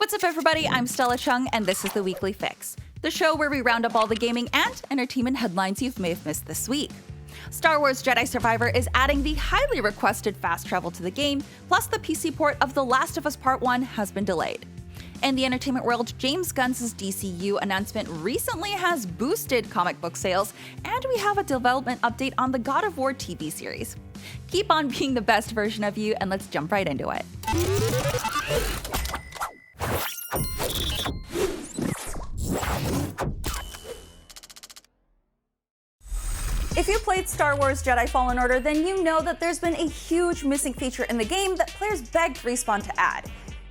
What's up, everybody? I'm Stella Chung, and this is the Weekly Fix, the show where we round up all the gaming and entertainment headlines you may have missed this week. Star Wars Jedi Survivor is adding the highly requested fast travel to the game, plus the PC port of The Last of Us Part 1 has been delayed. In the entertainment world, James Gunn's DCU announcement recently has boosted comic book sales, and we have a development update on the God of War TV series. Keep on being the best version of you, and let's jump right into it. If you played Star Wars Jedi Fallen Order, then you know that there's been a huge missing feature in the game that players begged Respawn to add.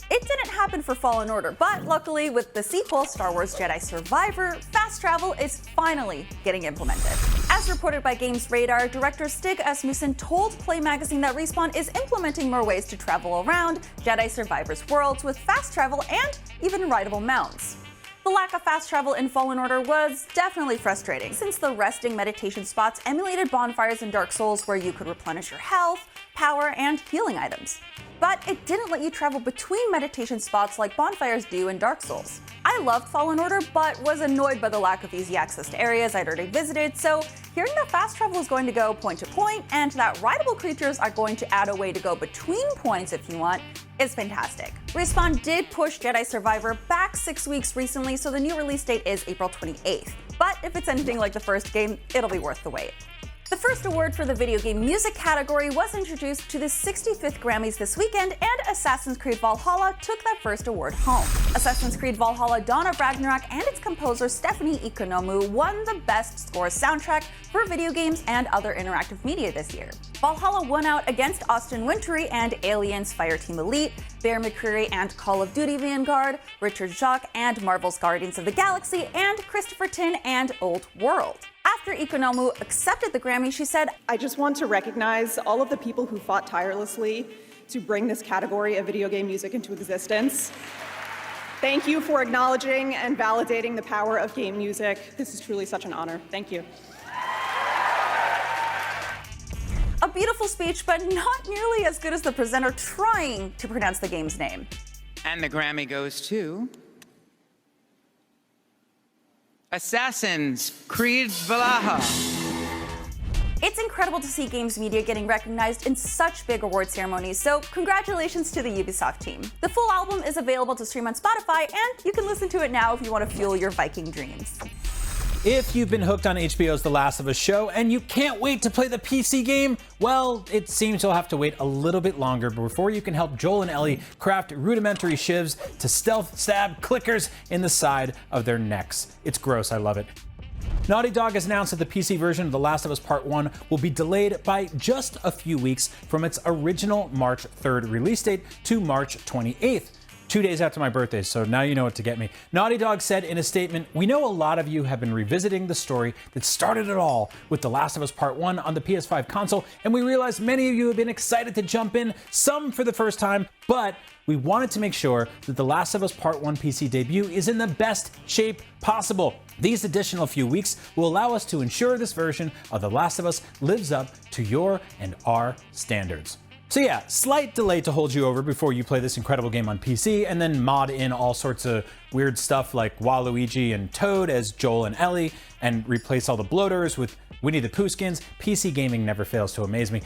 It didn't happen for Fallen Order, but luckily with the sequel, Star Wars Jedi Survivor, fast travel is finally getting implemented. As reported by Games Radar, director Stig Asmussen told Play Magazine that Respawn is implementing more ways to travel around Jedi Survivor's worlds with fast travel and even rideable mounts. The lack of fast travel in Fallen Order was definitely frustrating, since the resting meditation spots emulated bonfires in Dark Souls where you could replenish your health, power, and healing items. But it didn't let you travel between meditation spots like bonfires do in Dark Souls. I loved Fallen Order, but was annoyed by the lack of easy access to areas I'd already visited, so hearing that fast travel is going to go point to point and that rideable creatures are going to add a way to go between points if you want is fantastic. Respawn did push Jedi Survivor back 6 weeks recently, so the new release date is April 28th. But if it's anything like the first game, it'll be worth the wait. The first award for the video game music category was introduced to the 65th Grammys this weekend, and Assassin's Creed Valhalla took that first award home. Assassin's Creed Valhalla: Dawn of Ragnarok and its composer Stephanie Ikonomou won the Best Score soundtrack for video games and other interactive media this year. Valhalla won out against Austin Wintory and Aliens Fireteam Elite, Bear McCreary and Call of Duty Vanguard, Richard Jacques and Marvel's Guardians of the Galaxy, and Christopher Tin and Old World. After Ikonomou accepted the Grammy, she said, "I just want to recognize all of the people who fought tirelessly to bring this category of video game music into existence. Thank you for acknowledging and validating the power of game music. This is truly such an honor. Thank you." A beautiful speech, but not nearly as good as the presenter trying to pronounce the game's name. And the Grammy goes to Assassin's Creed Valhalla. It's incredible to see games media getting recognized in such big award ceremonies, so congratulations to the Ubisoft team. The full album is available to stream on Spotify, and you can listen to it now if you want to fuel your Viking dreams. If you've been hooked on HBO's The Last of Us show and you can't wait to play the PC game, well, it seems you'll have to wait a little bit longer before you can help Joel and Ellie craft rudimentary shivs to stealth stab clickers in the side of their necks. It's gross, I love it. Naughty Dog has announced that the PC version of The Last of Us Part 1 will be delayed by just a few weeks from its original March 3rd release date to March 28th. 2 days after my birthday, so now you know what to get me. Naughty Dog said in a statement, "We know a lot of you have been revisiting the story that started it all with The Last of Us Part 1 on the PS5 console, and we realize many of you have been excited to jump in, some for the first time, but we wanted to make sure that The Last of Us Part 1 PC debut is in the best shape possible. These additional few weeks will allow us to ensure this version of The Last of Us lives up to your and our standards." So yeah, slight delay to hold you over before you play this incredible game on PC, and then mod in all sorts of weird stuff like Waluigi and Toad as Joel and Ellie, and replace all the bloaters with Winnie the Pooh skins. PC gaming never fails to amaze me.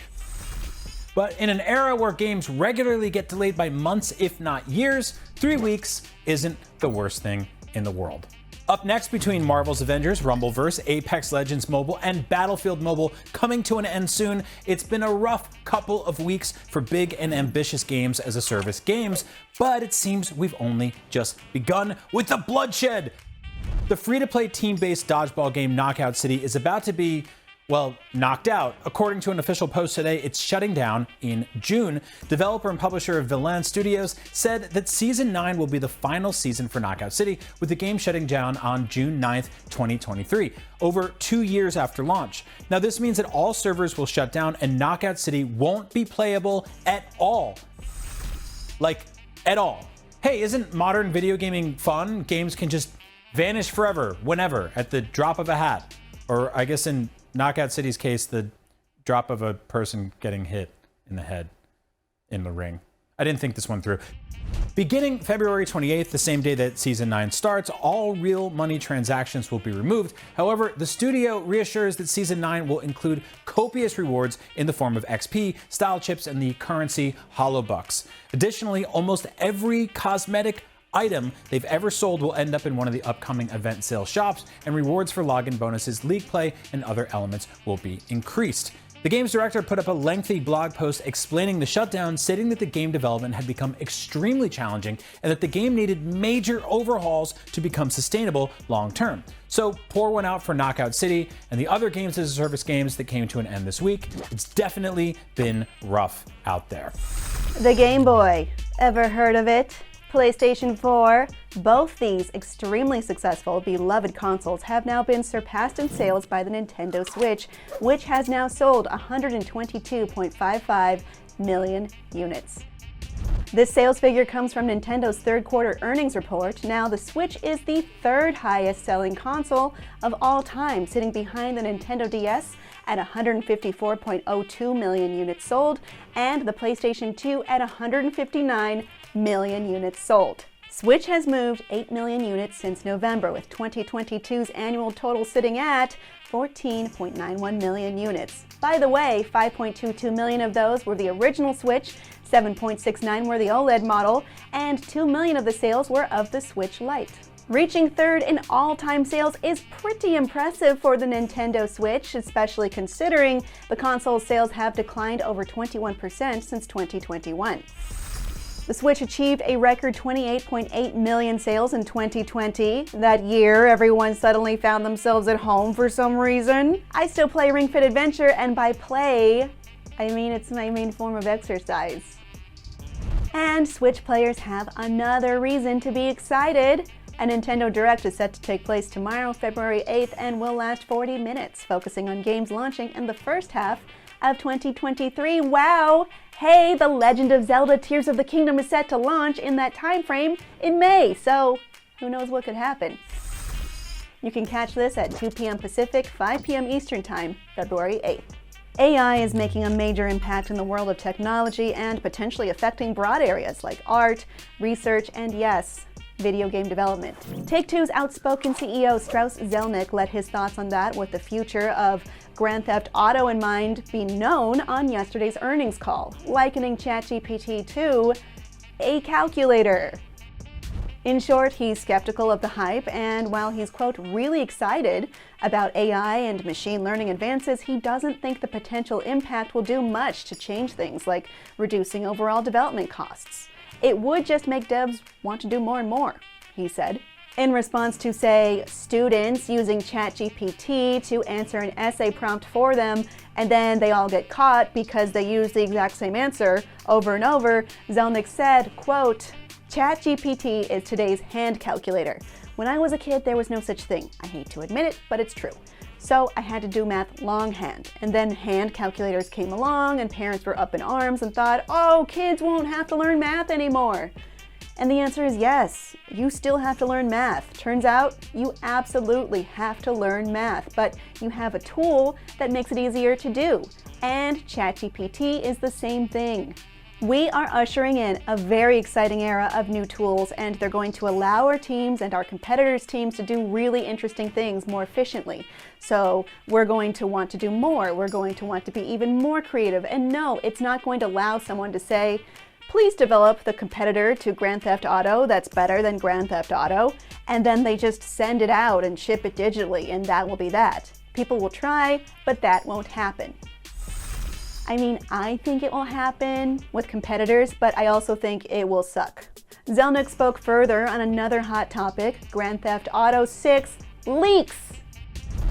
But in an era where games regularly get delayed by months, if not years, 3 weeks isn't the worst thing in the world. Up next, between Marvel's Avengers, Rumbleverse, Apex Legends Mobile, and Battlefield Mobile coming to an end soon, it's been a rough couple of weeks for big and ambitious games as a service games, but it seems we've only just begun with the bloodshed. The free-to-play team-based dodgeball game Knockout City is about to be, well, knocked out. According to an official post today, it's shutting down in June. Developer and publisher of Villain Studios said that Season 9 will be the final season for Knockout City, with the game shutting down on June 9th, 2023, over 2 years after launch. Now, this means that all servers will shut down and Knockout City won't be playable at all. Like, at all. Hey, isn't modern video gaming fun? Games can just vanish forever, whenever, at the drop of a hat. Or I guess in Knockout City's case, the drop of a person getting hit in the head in the ring. I didn't think this one through. Beginning February 28th, the same day that Season 9 starts, all real money transactions will be removed. However, the studio reassures that Season 9 will include copious rewards in the form of XP, style chips, and the currency HoloBucks. Additionally, almost every cosmetic item they've ever sold will end up in one of the upcoming event sale shops, and rewards for login bonuses, league play, and other elements will be increased. The game's director put up a lengthy blog post explaining the shutdown, stating that the game development had become extremely challenging and that the game needed major overhauls to become sustainable long term. So pour one out for Knockout City and the other games as a service games that came to an end this week. It's definitely been rough out there. The Game Boy. Ever heard of it? PlayStation 4. Both these extremely successful, beloved consoles have now been surpassed in sales by the Nintendo Switch, which has now sold 122.55 million units. This sales figure comes from Nintendo's third quarter earnings report. Now, the Switch is the third highest selling console of all time, sitting behind the Nintendo DS at 154.02 million units sold, and the PlayStation 2 at 159 million units sold. Switch has moved 8 million units since November, with 2022's annual total sitting at 14.91 million units. By the way, 5.22 million of those were the original Switch, 7.69 were the OLED model, and 2 million of the sales were of the Switch Lite. Reaching third in all-time sales is pretty impressive for the Nintendo Switch, especially considering the console's sales have declined over 21% since 2021. The Switch achieved a record 28.8 million sales in 2020. That year, everyone suddenly found themselves at home for some reason. I still play Ring Fit Adventure, and by play, I mean it's my main form of exercise. And Switch players have another reason to be excited. A Nintendo Direct is set to take place tomorrow, February 8th, and will last 40 minutes, focusing on games launching in the first half of 2023. Wow! Hey, The Legend of Zelda Tears of the Kingdom is set to launch in that time frame in May, so who knows what could happen. You can catch this at 2 p.m. Pacific, 5 p.m. Eastern Time, February 8th. AI is making a major impact in the world of technology and potentially affecting broad areas like art, research, and yes, video game development. Take-Two's outspoken CEO Strauss Zelnick let his thoughts on that with the future of Grand Theft Auto in mind be known on yesterday's earnings call, likening ChatGPT to a calculator. In short, he's skeptical of the hype, and while he's, quote, really excited about AI and machine learning advances, he doesn't think the potential impact will do much to change things like reducing overall development costs. It would just make devs want to do more and more, he said. In response to, say, students using ChatGPT to answer an essay prompt for them, and then they all get caught because they use the exact same answer over and over, Zelnick said, quote, ChatGPT is today's hand calculator. When I was a kid, there was no such thing. I hate to admit it, but it's true. So I had to do math longhand, and then hand calculators came along and parents were up in arms and thought, oh, kids won't have to learn math anymore. And the answer is yes, you still have to learn math. Turns out you absolutely have to learn math, but you have a tool that makes it easier to do. And ChatGPT is the same thing. We are ushering in a very exciting era of new tools, and they're going to allow our teams and our competitors' teams to do really interesting things more efficiently. So we're going to want to do more. We're going to want to be even more creative. And no, it's not going to allow someone to say, please develop the competitor to Grand Theft Auto that's better than Grand Theft Auto, and then they just send it out and ship it digitally, and that will be that. People will try, but that won't happen. I mean, I think it will happen with competitors, but I also think it will suck. Zelnick spoke further on another hot topic, Grand Theft Auto 6 leaks.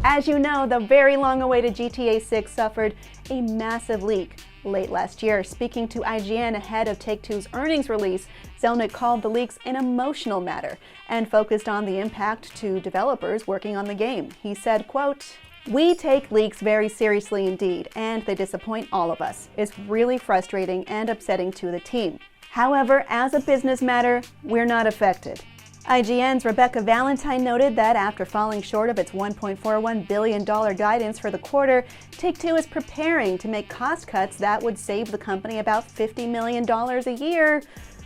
As you know, the very long-awaited GTA 6 suffered a massive leak late last year. Speaking to IGN ahead of Take-Two's earnings release, Zelnick called the leaks an emotional matter and focused on the impact to developers working on the game. He said, quote, we take leaks very seriously indeed, and they disappoint all of us. It's really frustrating and upsetting to the team. However, as a business matter, we're not affected. IGN's Rebecca Valentine noted that after falling short of its $1.41 billion guidance for the quarter, Take-Two is preparing to make cost cuts that would save the company about $50 million a year.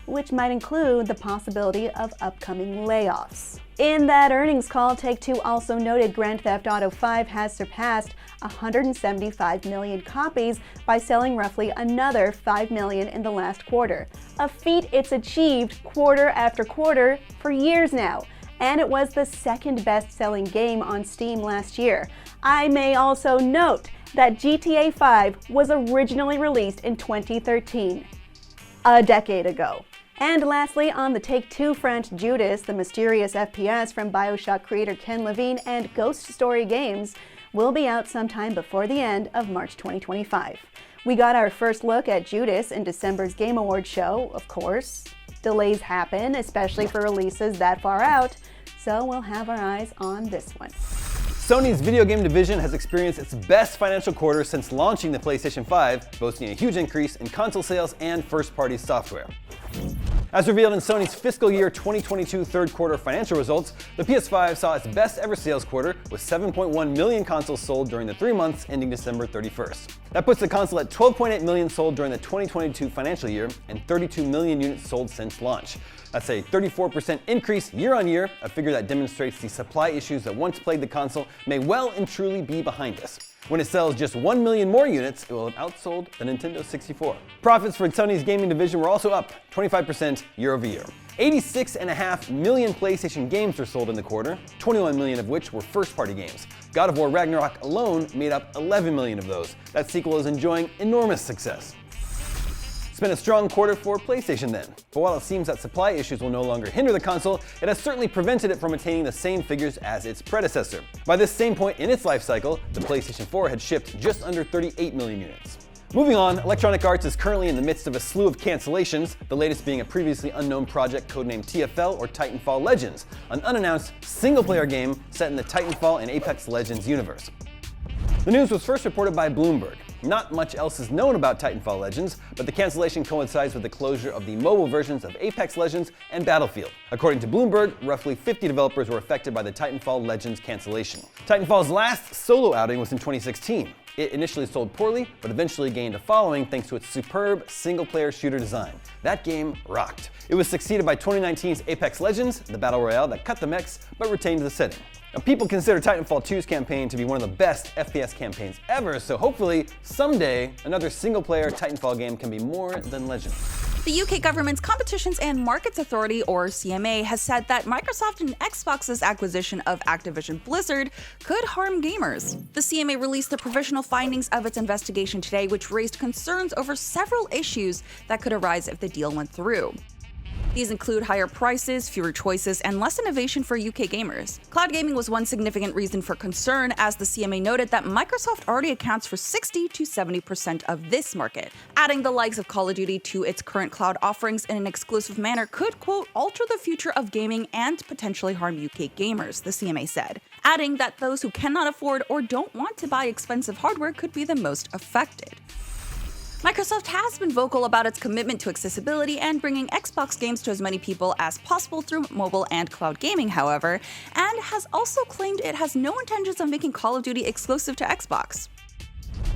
which might include the possibility of upcoming layoffs. In that earnings call, Take-Two also noted Grand Theft Auto V has surpassed 175 million copies by selling roughly another 5 million in the last quarter, a feat it's achieved quarter after quarter for years now, and it was the second best-selling game on Steam last year. I may also note that GTA 5 was originally released in 2013, a decade ago. And lastly, on the Take-Two front, Judas, the mysterious FPS from BioShock creator Ken Levine and Ghost Story Games, will be out sometime before the end of March 2025. We got our first look at Judas in December's Game Awards show, of course. Delays happen, especially for releases that far out, so we'll have our eyes on this one. Sony's video game division has experienced its best financial quarter since launching the PlayStation 5, boasting a huge increase in console sales and first-party software. As revealed in Sony's fiscal year 2022 third quarter financial results, the PS5 saw its best ever sales quarter with 7.1 million consoles sold during the 3 months ending December 31st. That puts the console at 12.8 million sold during the 2022 financial year and 32 million units sold since launch. That's a 34% increase year on year, a figure that demonstrates the supply issues that once plagued the console may well and truly be behind us. When it sells just 1 million more units, it will have outsold the Nintendo 64. Profits for Sony's gaming division were also up 25% year over year. 86.5 million PlayStation games were sold in the quarter, 21 million of which were first-party games. God of War Ragnarok alone made up 11 million of those. That sequel is enjoying enormous success. It's been a strong quarter for PlayStation then, but while it seems that supply issues will no longer hinder the console, it has certainly prevented it from attaining the same figures as its predecessor. By this same point in its life cycle, the PlayStation 4 had shipped just under 38 million units. Moving on, Electronic Arts is currently in the midst of a slew of cancellations, the latest being a previously unknown project codenamed TFL or Titanfall Legends, an unannounced single-player game set in the Titanfall and Apex Legends universe. The news was first reported by Bloomberg. Not much else is known about Titanfall Legends, but the cancellation coincides with the closure of the mobile versions of Apex Legends and Battlefield. According to Bloomberg, roughly 50 developers were affected by the Titanfall Legends cancellation. Titanfall's last solo outing was in 2016. It initially sold poorly, but eventually gained a following thanks to its superb single-player shooter design. That game rocked. It was succeeded by 2019's Apex Legends, the battle royale that cut the mechs but retained the setting. Now, people consider Titanfall 2's campaign to be one of the best FPS campaigns ever, so hopefully, someday, another single-player Titanfall game can be more than legend. The UK government's Competitions and Markets Authority, or CMA, has said that Microsoft and Xbox's acquisition of Activision Blizzard could harm gamers. The CMA released the provisional findings of its investigation today, which raised concerns over several issues that could arise if the deal went through. These include higher prices, fewer choices, and less innovation for UK gamers. Cloud gaming was one significant reason for concern, as the CMA noted that Microsoft already accounts for 60 to 70% of this market. Adding the likes of Call of Duty to its current cloud offerings in an exclusive manner could, quote, alter the future of gaming and potentially harm UK gamers, the CMA said, adding that those who cannot afford or don't want to buy expensive hardware could be the most affected. Microsoft has been vocal about its commitment to accessibility and bringing Xbox games to as many people as possible through mobile and cloud gaming, however, and has also claimed it has no intentions of making Call of Duty exclusive to Xbox.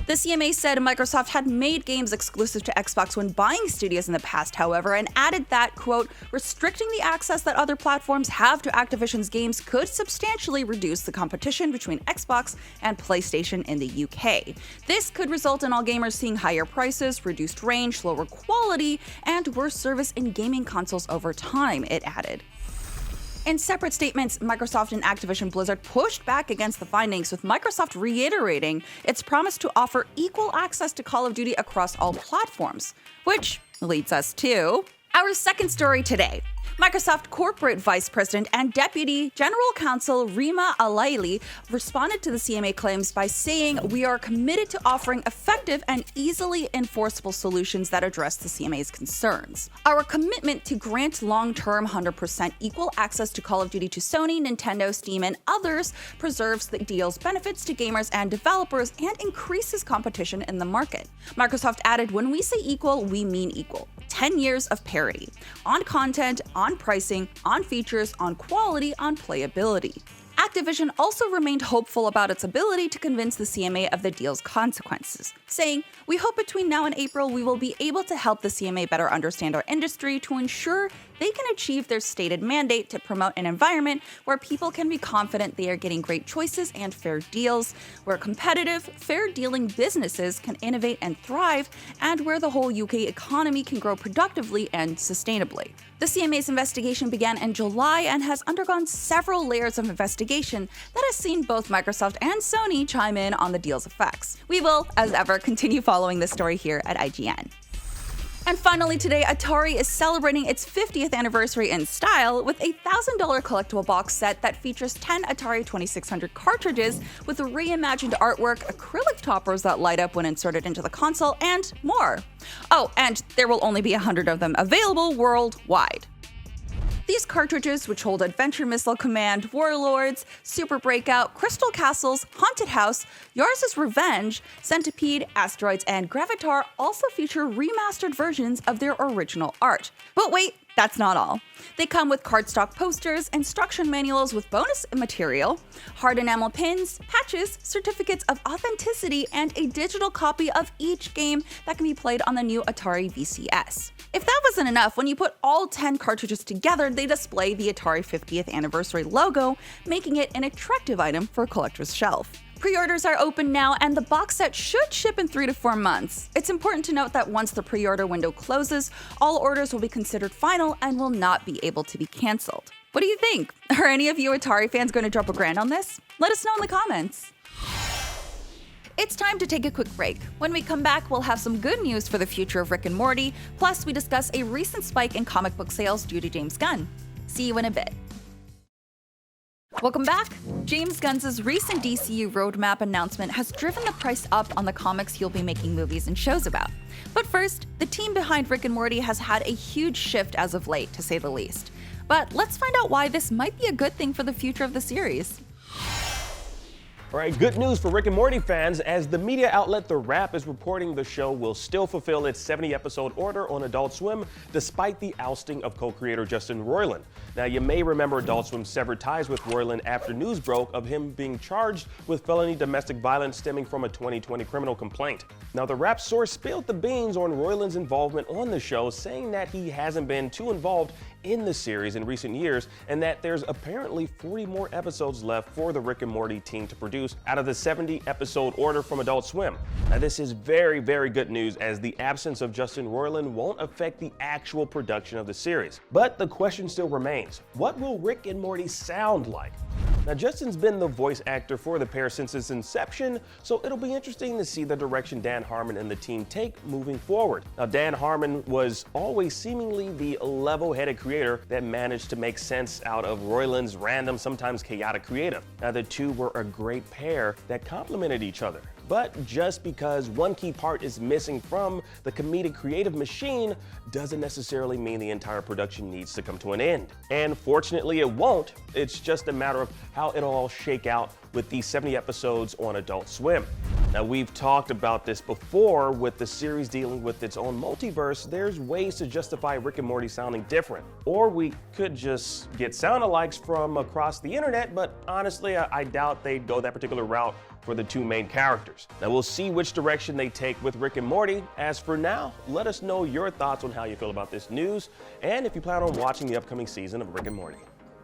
The CMA said Microsoft had made games exclusive to Xbox when buying studios in the past, however, and added that, quote, restricting the access that other platforms have to Activision's games could substantially reduce the competition between Xbox and PlayStation in the UK. This could result in all gamers seeing higher prices, reduced range, lower quality, and worse service in gaming consoles over time, it added. In separate statements, Microsoft and Activision Blizzard pushed back against the findings, with Microsoft reiterating its promise to offer equal access to Call of Duty across all platforms, which leads us to our second story today. Microsoft Corporate Vice President and Deputy General Counsel Rima Alaili responded to the CMA claims by saying, "We are committed to offering effective and easily enforceable solutions that address the CMA's concerns. Our commitment to grant long-term 100% equal access to Call of Duty to Sony, Nintendo, Steam, and others preserves the deal's benefits to gamers and developers and increases competition in the market." Microsoft added, "When we say equal, we mean equal. 10 years of parity. On content, on pricing, on features, on quality, on playability." Activision also remained hopeful about its ability to convince the CMA of the deal's consequences, saying, "We hope between now and April we will be able to help the CMA better understand our industry to ensure they can achieve their stated mandate to promote an environment where people can be confident they are getting great choices and fair deals, where competitive, fair-dealing businesses can innovate and thrive, and where the whole UK economy can grow productively and sustainably." The CMA's investigation began in July and has undergone several layers of investigation that has seen both Microsoft and Sony chime in on the deal's effects. We will, as ever, continue following this story here at IGN. And finally today, Atari is celebrating its 50th anniversary in style with a $1,000 collectible box set that features 10 Atari 2600 cartridges with reimagined artwork, acrylic toppers that light up when inserted into the console, and more. Oh, and there will only be 100 of them available worldwide. These cartridges, which hold Adventure Missile Command, Warlords, Super Breakout, Crystal Castles, Haunted House, Yars's Revenge, Centipede, Asteroids, and Gravitar, also feature remastered versions of their original art. But wait, that's not all. They come with cardstock posters, instruction manuals with bonus material, hard enamel pins, patches, certificates of authenticity, and a digital copy of each game that can be played on the new Atari VCS. If that wasn't enough, when you put all 10 cartridges together, they display the Atari 50th anniversary logo, making it an attractive item for a collector's shelf. Pre-orders are open now, and the box set should ship in 3 to 4 months. It's important to note that once the pre-order window closes, all orders will be considered final and will not be able to be canceled. What do you think? Are any of you Atari fans going to drop $1,000 on this? Let us know in the comments. It's time to take a quick break. When we come back, we'll have some good news for the future of Rick and Morty, plus we discuss a recent spike in comic book sales due to James Gunn. See you in a bit. Welcome back! James Gunn's recent DCU roadmap announcement has driven the price up on the comics he'll be making movies and shows about. But first, the team behind Rick and Morty has had a huge shift as of late, to say the least. But let's find out why this might be a good thing for the future of the series. All right, good news for Rick and Morty fans, as the media outlet The Wrap is reporting the show will still fulfill its 70-episode order on Adult Swim, despite the ousting of co-creator Justin Roiland. Now, you may remember Adult Swim severed ties with Roiland after news broke of him being charged with felony domestic violence stemming from a 2020 criminal complaint. Now, The Wrap source spilled the beans on Roiland's involvement on the show, saying that he hasn't been too involved in the series in recent years, and that there's apparently 40 more episodes left for the Rick and Morty team to produce out of the 70-episode order from Adult Swim. Now, this is very, very good news, as the absence of Justin Roiland won't affect the actual production of the series. But the question still remains, what will Rick and Morty sound like? Now, Justin's been the voice actor for the pair since its inception, so it'll be interesting to see the direction Dan Harmon and the team take moving forward. Now, Dan Harmon was always seemingly the level-headed creator that managed to make sense out of Roiland's random, sometimes chaotic creative. Now, the two were a great pair that complemented each other. But just because one key part is missing from the comedic creative machine doesn't necessarily mean the entire production needs to come to an end. And fortunately it won't. It's just a matter of how it'll all shake out with these 70 episodes on Adult Swim. Now, we've talked about this before with the series dealing with its own multiverse. There's ways to justify Rick and Morty sounding different. Or we could just get sound-alikes from across the internet, but honestly, I doubt they'd go that particular route for the two main characters. Now, we'll see which direction they take with Rick and Morty. As for now, let us know your thoughts on how you feel about this news, and if you plan on watching the upcoming season of Rick and Morty.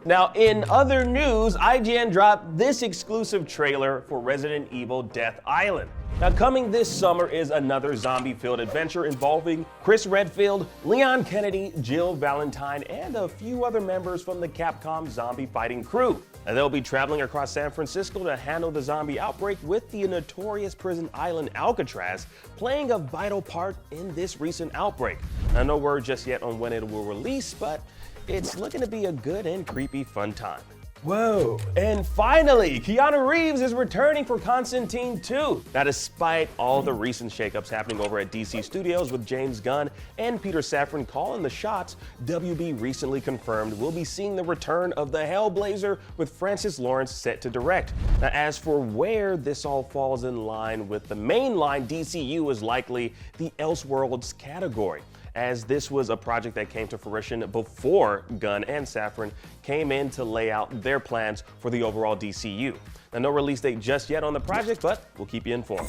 Now, in other news, IGN dropped this exclusive trailer for Resident Evil Death Island. Now, coming this summer is another zombie-filled adventure involving Chris Redfield, Leon Kennedy, Jill Valentine, and a few other members from the Capcom zombie fighting crew. Now, they'll be traveling across San Francisco to handle the zombie outbreak, with the notorious prison island Alcatraz playing a vital part in this recent outbreak. Now, no word just yet on when it will release, but it's looking to be a good and creepy fun time. Whoa. And finally, Keanu Reeves is returning for Constantine 2. Now, despite all the recent shakeups happening over at DC Studios with James Gunn and Peter Safran calling the shots, WB recently confirmed we'll be seeing the return of the Hellblazer, with Francis Lawrence set to direct. Now, as for where this all falls in line with the mainline DCU is likely the Elseworlds category, as this was a project that came to fruition before Gunn and Safran came in to lay out their plans for the overall DCU. Now, no release date just yet on the project, but we'll keep you informed.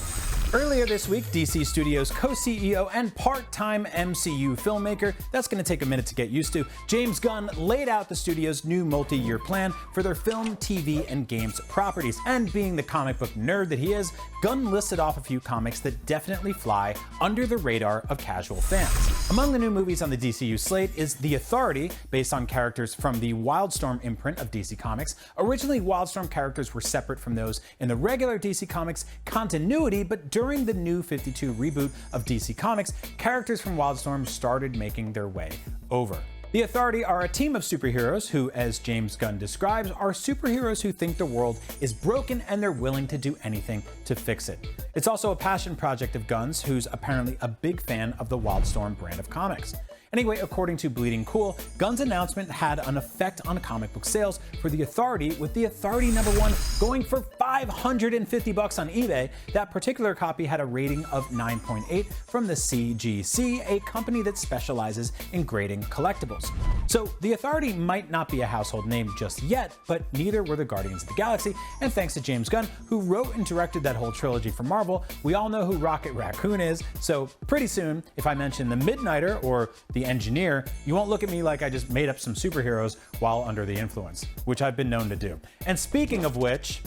Earlier this week, DC Studios co-CEO and part-time MCU filmmaker, that's going to take a minute to get used to, James Gunn laid out the studio's new multi-year plan for their film, TV, and games properties. And being the comic book nerd that he is, Gunn listed off a few comics that definitely fly under the radar of casual fans. Among the new movies on the DCU slate is The Authority, based on characters from the Wildstorm imprint of DC Comics. Originally, Wildstorm characters were separate from those in the regular DC Comics continuity, but during the new 52 reboot of DC Comics, characters from Wildstorm started making their way over. The Authority are a team of superheroes who, as James Gunn describes, are superheroes who think the world is broken and they're willing to do anything to fix it. It's also a passion project of Gunn's, who's apparently a big fan of the Wildstorm brand of comics. Anyway, according to Bleeding Cool, Gunn's announcement had an effect on comic book sales for The Authority, with The Authority #1 going for $550 on eBay. That particular copy had a rating of 9.8 from the CGC, a company that specializes in grading collectibles. So The Authority might not be a household name just yet, but neither were the Guardians of the Galaxy, and thanks to James Gunn, who wrote and directed that whole trilogy for Marvel, we all know who Rocket Raccoon is, so pretty soon, if I mention the Midnighter or the Engineer, you won't look at me like I just made up some superheroes while under the influence, which I've been known to do. And speaking of which,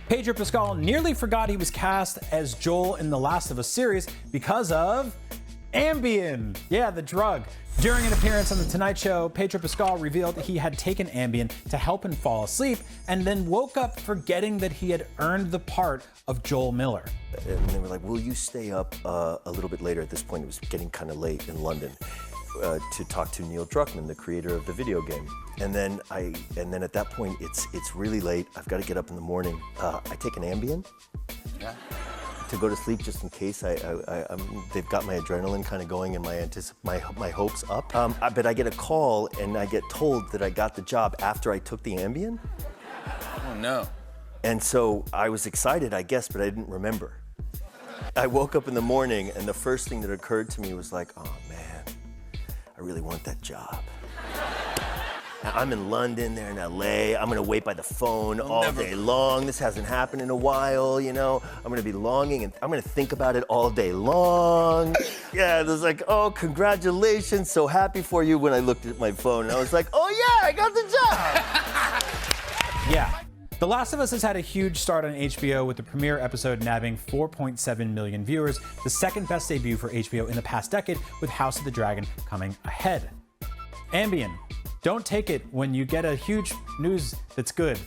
Pedro Pascal nearly forgot he was cast as Joel in the Last of Us series because of Ambien. Yeah, the drug. During an appearance on The Tonight Show, Pedro Pascal revealed he had taken Ambien to help him fall asleep and then woke up forgetting that he had earned the part of Joel Miller. And they were like, will you stay up a little bit later? At this point, it was getting kind of late in London to talk to Neil Druckmann, the creator of the video game. And then at that point, it's really late. I've got to get up in the morning. I take an Ambien. Yeah. To go to sleep just in case they've got my adrenaline kind of going and my hopes up. But I get a call and I get told that I got the job after I took the Ambien. Oh no. And so I was excited, I guess, but I didn't remember. I woke up in the morning and the first thing that occurred to me was like, oh man, I really want that job. I'm in London, they're in LA, I'm gonna wait by the phone all day long. This hasn't happened in a while, you know? I'm gonna be longing and I'm gonna think about it all day long. Yeah, it was like, oh, congratulations, so happy for you when I looked at my phone. And I was like, oh yeah, I got the job! Yeah. The Last of Us has had a huge start on HBO, with the premiere episode nabbing 4.7 million viewers, the second best debut for HBO in the past decade, with House of the Dragon coming ahead. Ambien. Don't take it when you get a huge news that's good,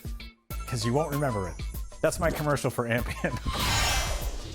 because you won't remember it. That's my commercial for Ambien.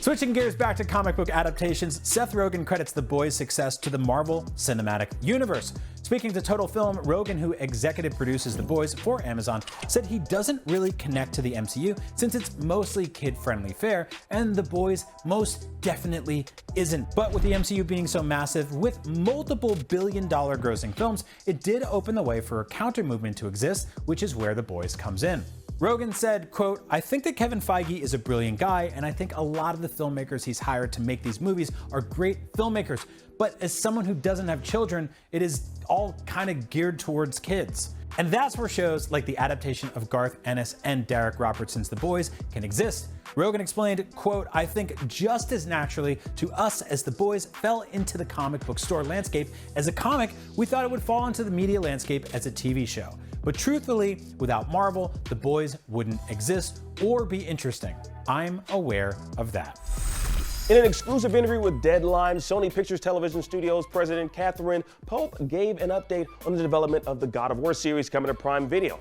Switching gears back to comic book adaptations, Seth Rogen credits The Boys' success to the Marvel Cinematic Universe. Speaking to Total Film, Rogen, who executive produces The Boys for Amazon, said he doesn't really connect to the MCU since it's mostly kid-friendly fare, and The Boys most definitely isn't. But with the MCU being so massive, with multiple billion-dollar grossing films, it did open the way for a counter-movement to exist, which is where The Boys comes in. Rogen said, quote, I think that Kevin Feige is a brilliant guy, and I think a lot of the filmmakers he's hired to make these movies are great filmmakers. But as someone who doesn't have children, it is all kind of geared towards kids. And that's where shows like the adaptation of Garth Ennis and Derek Robertson's The Boys can exist. Rogen explained, quote, I think just as naturally to us as The Boys fell into the comic book store landscape as a comic, we thought it would fall into the media landscape as a TV show. But truthfully, without Marvel, The Boys wouldn't exist or be interesting. I'm aware of that. In an exclusive interview with Deadline, Sony Pictures Television Studios president Catherine Pope gave an update on the development of the God of War series coming to Prime Video.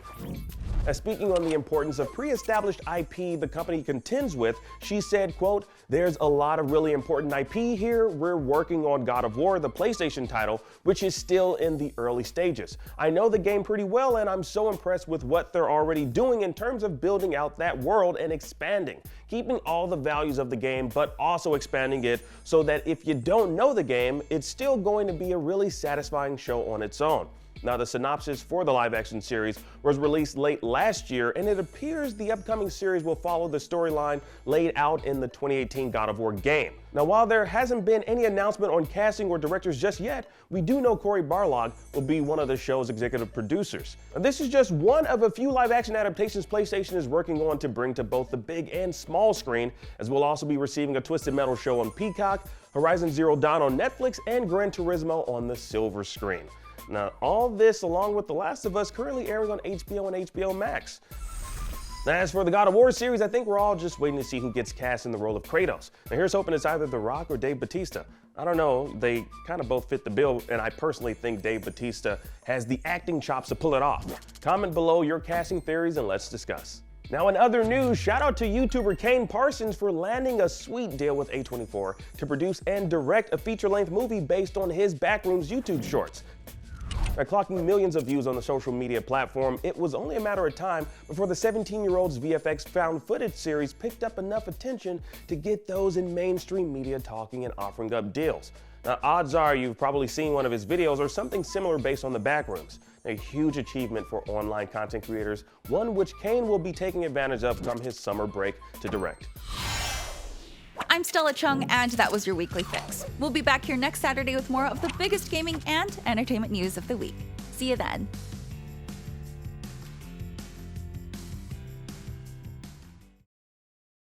As speaking on the importance of pre-established IP the company contends with, she said, quote, there's a lot of really important IP here. We're working on God of War, the PlayStation title, which is still in the early stages. I know the game pretty well, and I'm so impressed with what they're already doing in terms of building out that world and expanding, keeping all the values of the game, but also expanding it so that if you don't know the game, it's still going to be a really satisfying show on its own. Now, the synopsis for the live-action series was released late last year, and it appears the upcoming series will follow the storyline laid out in the 2018 God of War game. Now, while there hasn't been any announcement on casting or directors just yet, we do know Cory Barlog will be one of the show's executive producers. Now, this is just one of a few live-action adaptations PlayStation is working on to bring to both the big and small screen, as we'll also be receiving a Twisted Metal show on Peacock, Horizon Zero Dawn on Netflix, and Gran Turismo on the silver screen. Now, all this along with The Last of Us currently airing on HBO and HBO Max. Now, as for the God of War series, I think we're all just waiting to see who gets cast in the role of Kratos. Now, here's hoping it's either The Rock or Dave Bautista. I don't know, they kind of both fit the bill, and I personally think Dave Bautista has the acting chops to pull it off. Comment below your casting theories and let's discuss. Now, in other news, shout out to YouTuber Kane Parsons for landing a sweet deal with A24 to produce and direct a feature-length movie based on his Backrooms YouTube shorts. By clocking millions of views on the social media platform, it was only a matter of time before the 17-year-old's VFX found footage series picked up enough attention to get those in mainstream media talking and offering up deals. Now, odds are you've probably seen one of his videos or something similar based on the Backrooms. A huge achievement for online content creators, one which Kane will be taking advantage of come his summer break to direct. I'm Stella Chung, and that was your weekly fix. We'll be back here next Saturday with more of the biggest gaming and entertainment news of the week. See you then.